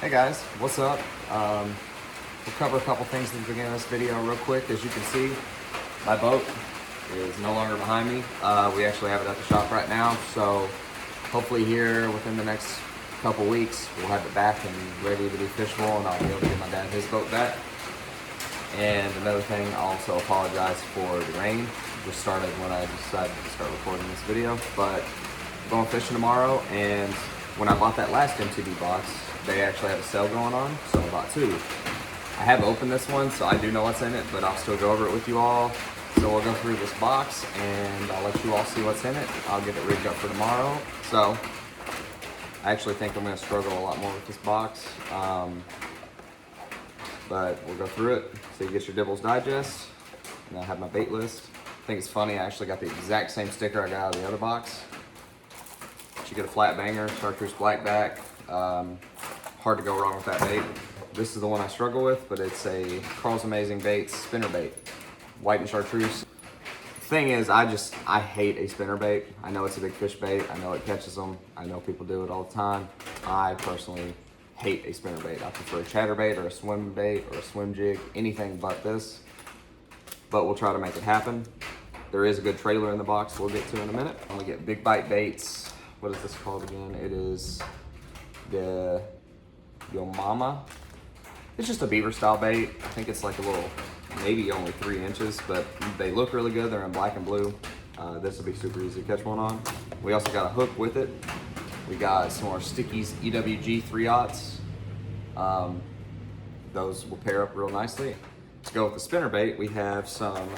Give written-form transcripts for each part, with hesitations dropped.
Hey guys, what's up? We'll cover a couple things at the beginning of this video real quick. As you can see, my boat is no longer behind me. We actually have it at the shop right now, so hopefully here within the next couple weeks we'll have it back and ready to be fishable, and I'll be able to get my dad his boat back. And another thing, I also apologize for the rain. It just started when I decided to start recording this video, but I'm going fishing tomorrow, and when I bought that last MTB box, they actually have a sale going on, so I bought two. I have opened this one, so I do know what's in it, but I'll still go over it with you all. So we'll go through this box, and I'll let you all see what's in it. I'll get it rigged up for tomorrow. So I actually think I'm going to struggle a lot more with this box, but we'll go through it. So you get your Dibbles Digest, and I have my bait list. I think it's funny, I actually got the exact same sticker I got out of the other box. You get a flat banger, chartreuse blackback. Hard to go wrong with that bait. This is the one I struggle with, but it's a Carl's Amazing Baits spinner bait, white and chartreuse. The thing is, I hate a spinner bait. I know it's a big fish bait. I know it catches them. I know people do it all the time. I personally hate a spinner bait. I prefer a chatterbait or a swim bait or a swim jig, anything but this. But we'll try to make it happen. There is a good trailer in the box we'll get to in a minute. I'm gonna get big bite baits. What is this called again? It is the Yo Mama. It's just a beaver style bait. I think it's like a little, maybe only 3 inches, but they look really good. They're in black and blue. This will be super easy to catch one on. We also got a hook with it. We got some more Stickies EWG 3/0. Those will pair up real nicely. To go with the spinner bait, we have some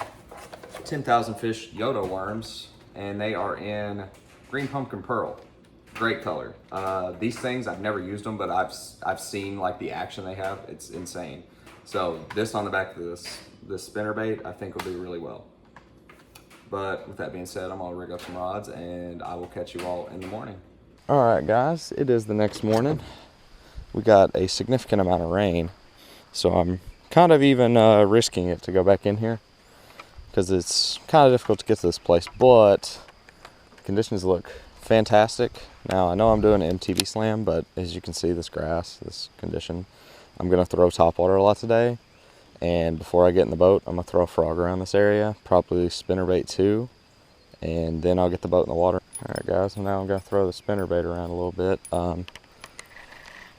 10,000 Fish Yodo worms, and they are in green pumpkin pearl. Great color. These things, I've never used them, but I've seen like the action they have. It's insane. So this on the back of this spinner bait, I think will do really well. But with that being said, I'm gonna rig up some rods, and I will catch you all in the morning. All right, guys, it is the next morning. We got a significant amount of rain, so I'm kind of even risking it to go back in here because it's kind of difficult to get to this place, but conditions look fantastic. Now, I know I'm doing an MTB slam, but as you can see, this grass, this condition, I'm going to throw topwater a lot today. And before I get in the boat, I'm going to throw a frog around this area, probably spinnerbait too, and then I'll get the boat in the water. All right, guys, so now I'm going to throw the spinnerbait around a little bit.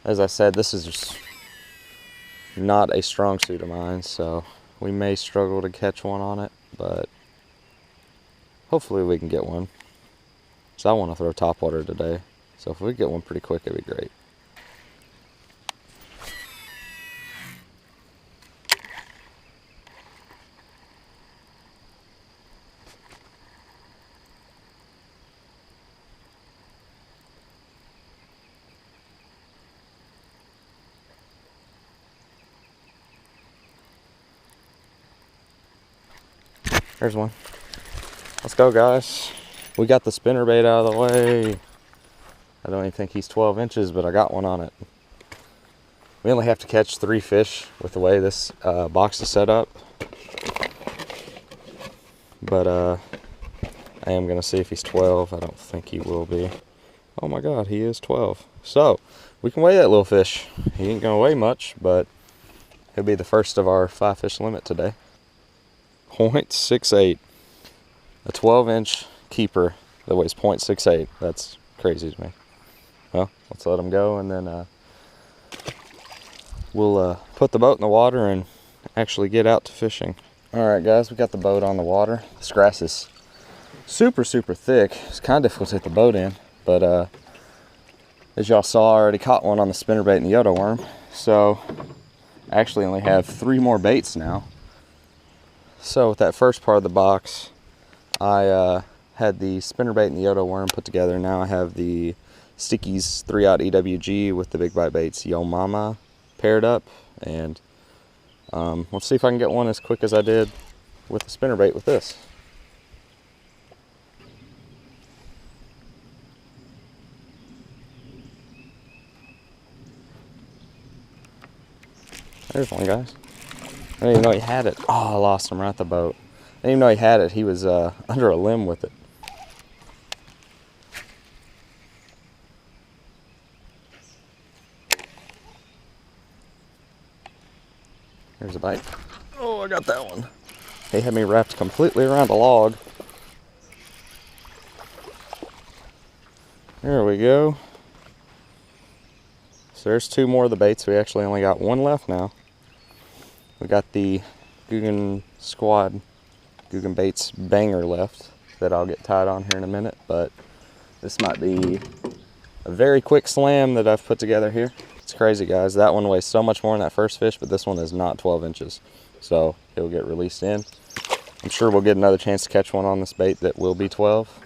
As I said, this is just not a strong suit of mine, so we may struggle to catch one on it, but hopefully we can get one. So I want to throw topwater today. So if we get one pretty quick, it'd be great. There's one. Let's go, guys. We got the spinnerbait out of the way. I don't even think he's 12 inches, but I got one on it. We only have to catch 3 fish with the way this box is set up. But I am going to see if he's 12. I don't think he will be. Oh my God, he is 12. So we can weigh that little fish. He ain't going to weigh much, but he'll be the first of our 5 fish limit today. 0.68. A 12-inch keeper that weighs 0.68. That's crazy to me. Well, let's let him go, and then we'll put the boat in the water and actually get out to fishing. All right, guys, we got the boat on the water. This grass is super thick. It's kind of difficult to hit the boat in, but as y'all saw, I already caught one on the spinnerbait and the Yodo worm. So I actually only have 3 more baits now. So with that first part of the box, I had the spinnerbait and the Yodo worm put together. Now I have the Stickies 3/0 EWG with the big bite baits Yo Mama paired up, and we'll see if I can get one as quick as I did with the spinnerbait with this. There's one, guys. I didn't even know he had it. Oh, I lost him right at the boat. I didn't even know he had it. He was under a limb with it. There's a bite. Oh, I got that one. He had me wrapped completely around a log. There we go. So there's two more of the baits. We actually only got one left now. We got the Guggen Squad, Guggen Baits banger left that I'll get tied on here in a minute, but this might be a very quick slam that I've put together here. It's crazy, guys. That one weighs so much more than that first fish, but this one is not 12 inches. So he'll get released in. I'm sure we'll get another chance to catch one on this bait that will be 12.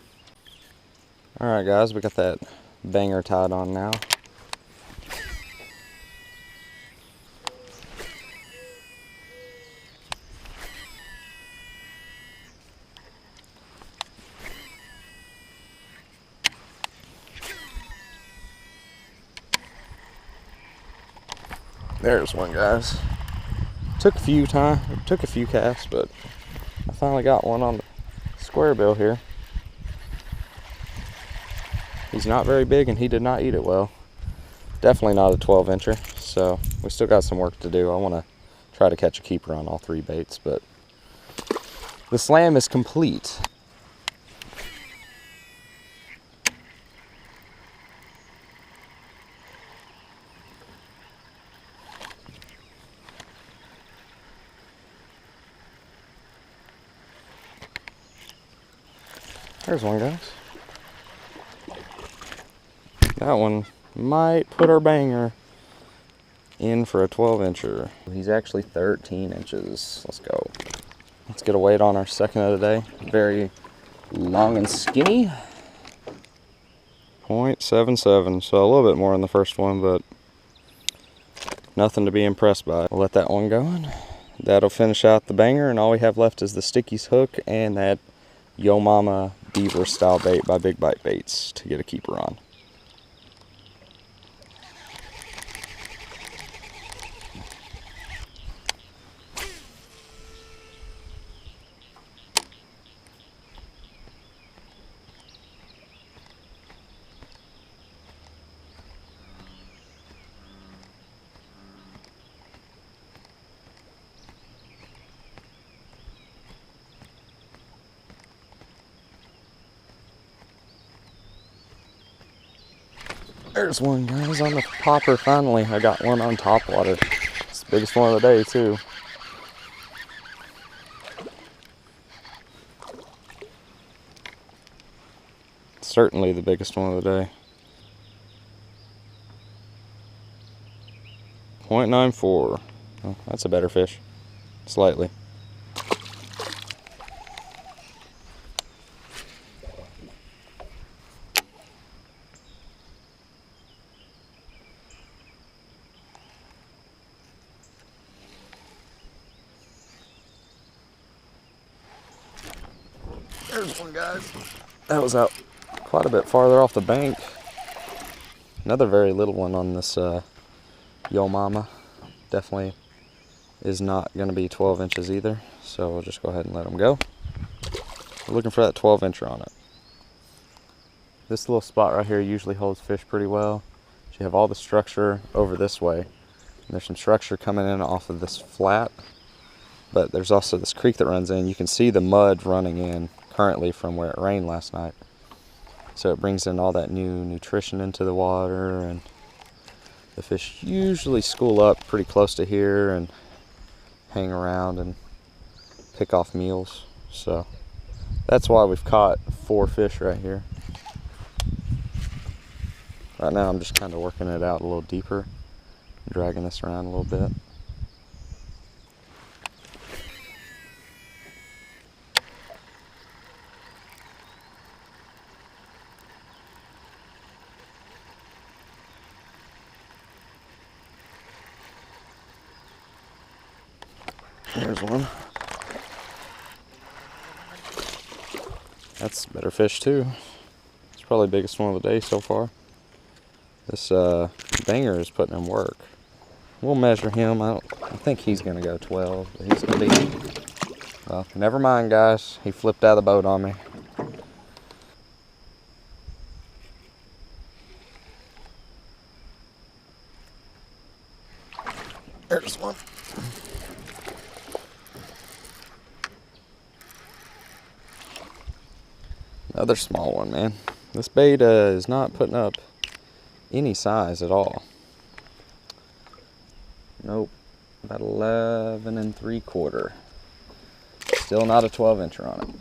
All right, guys, we got that banger tied on now. There's one, guys. Took a few casts, but I finally got one on the square bill here. He's not very big and he did not eat it well. Definitely not a 12 incher, so we still got some work to do. I want to try to catch a keeper on all three baits, but the slam is complete. There's one, guys. That one might put our banger in for a 12 incher. He's actually 13 inches. Let's go. Let's get a weight on our second of the day. Very long and skinny. 0.77, so a little bit more than the first one, but nothing to be impressed by. We'll let that one go in. That'll finish out the banger, and all we have left is the Stickies hook and that Yo Mama beaver style bait by Big Bite Baits to get a keeper on. There's one, guys, on the popper. Finally, I got one on top water. It's the biggest one of the day, too. Certainly the biggest one of the day. 0.94. Oh, that's a better fish. Slightly. There's one, guys. That was out quite a bit farther off the bank. Another very little one on this Yo Mama. Definitely is not going to be 12 inches either, so we'll just go ahead and let him go. We're looking for that 12 incher on it. This little spot right here usually holds fish pretty well. You have all the structure over this way, and there's some structure coming in off of this flat, but there's also this creek that runs in. You can see the mud running in currently from where it rained last night. So it brings in all that new nutrition into the water, and the fish usually school up pretty close to here and hang around and pick off meals. So that's why we've caught 4 fish right here. Right now I'm just kind of working it out a little deeper, dragging this around a little bit. There's one. That's a better fish too. It's probably the biggest one of the day so far. This banger is putting in work. We'll measure him. I think he's gonna go 12, but he's gonna be, well, never mind, guys. He flipped out of the boat on me. There's one. Another small one, man. This bait is not putting up any size at all. Nope, about 11 3/4. Still not a 12-incher on it.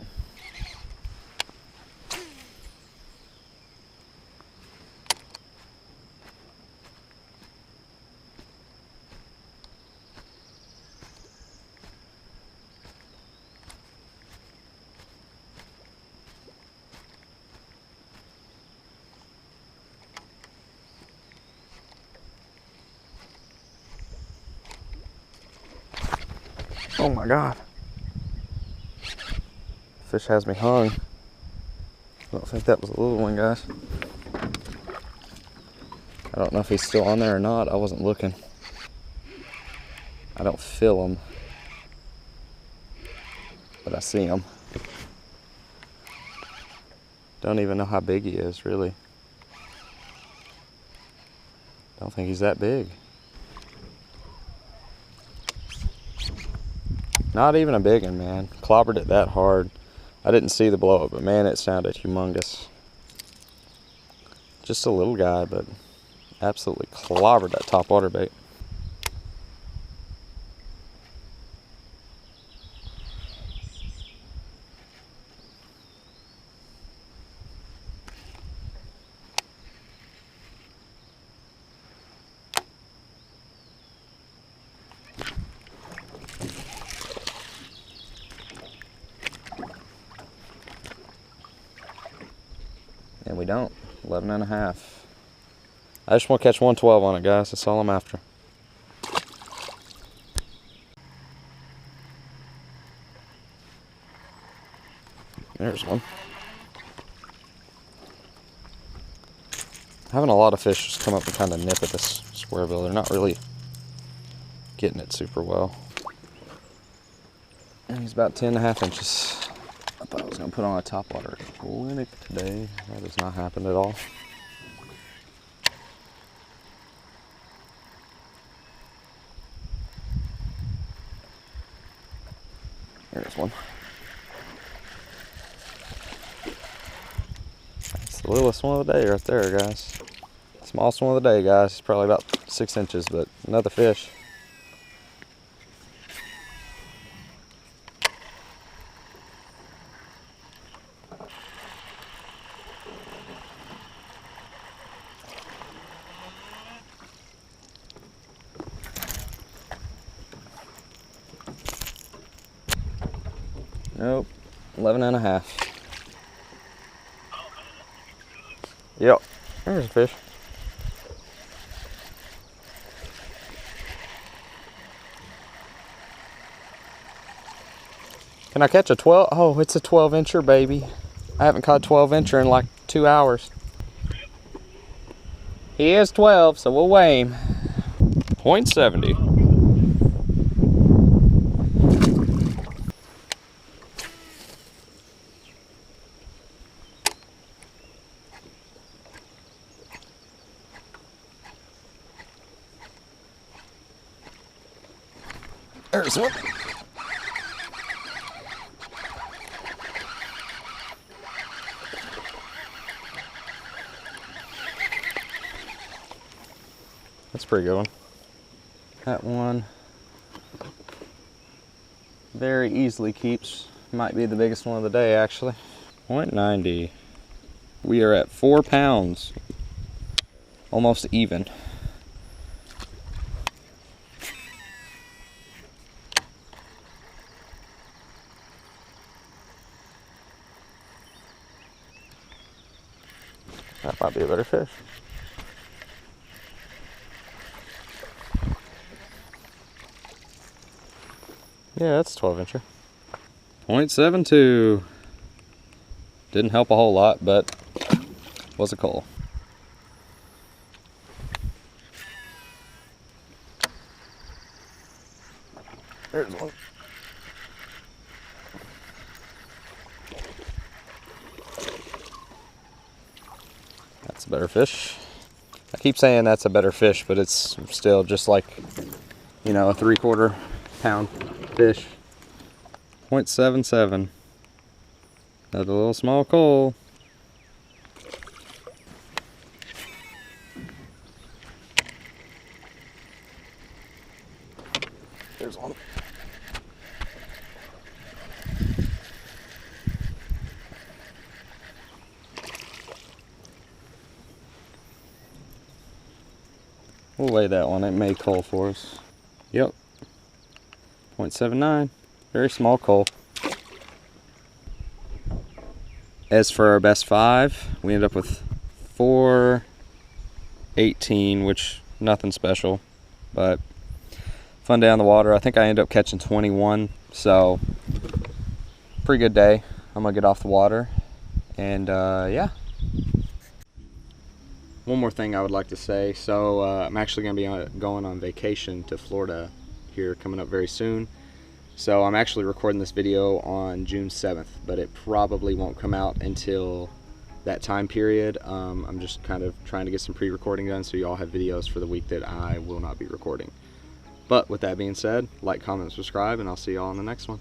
Oh my God. Fish has me hung. I don't think that was a little one, guys. I don't know if he's still on there or not. I wasn't looking. I don't feel him, but I see him. Don't even know how big he is, really. Don't think he's that big. Not even a big one, man. Clobbered it that hard. I didn't see the blow up, but man, it sounded humongous. Just a little guy, but absolutely clobbered that top water bait. And we don't. 11 1/2. I just want to catch 112 on it, guys. That's all I'm after. There's one. Having a lot of fish just come up and kind of nip at this square bill. They're not really getting it super well. And he's about 10 1/2 inches. I thought I was going to put on a topwater clinic today. That has not happened at all. There's one. That's the littlest one of the day right there, guys. Smallest one of the day, guys. It's probably about 6 inches, but another fish. Nope, 11 1/2. Yep, there's a fish. Can I catch a 12? Oh, it's a 12-incher, baby. I haven't caught a 12-incher in like 2 hours. He is 12, so we'll weigh him. 0.70. There's one. That's a pretty good one. That one very easily keeps. Might be the biggest one of the day, actually. 0.90. We are at 4 pounds. Almost even. That might be a better fish. Yeah, that's a 12-incher. 0.72. Didn't help a whole lot, but was a call. There's one. That's a better fish. I keep saying that's a better fish, but it's still just like, you know, a 3/4 pound fish. 0.77. Another little small coal. There's one. We'll weigh that one. It may cull for us. Yep. 0.79. Very small cull. As for our best 5, we ended up with 4.18, which nothing special, but fun day on the water. I think I ended up catching 21, so pretty good day. I'm gonna get off the water, and yeah. One more thing I would like to say. So I'm actually gonna be going on vacation to Florida here coming up very soon. So I'm actually recording this video on June 7th, but it probably won't come out until that time period. I'm just kind of trying to get some pre-recording done so you all have videos for the week that I will not be recording. But with that being said, like, comment, subscribe, and I'll see you all in the next one.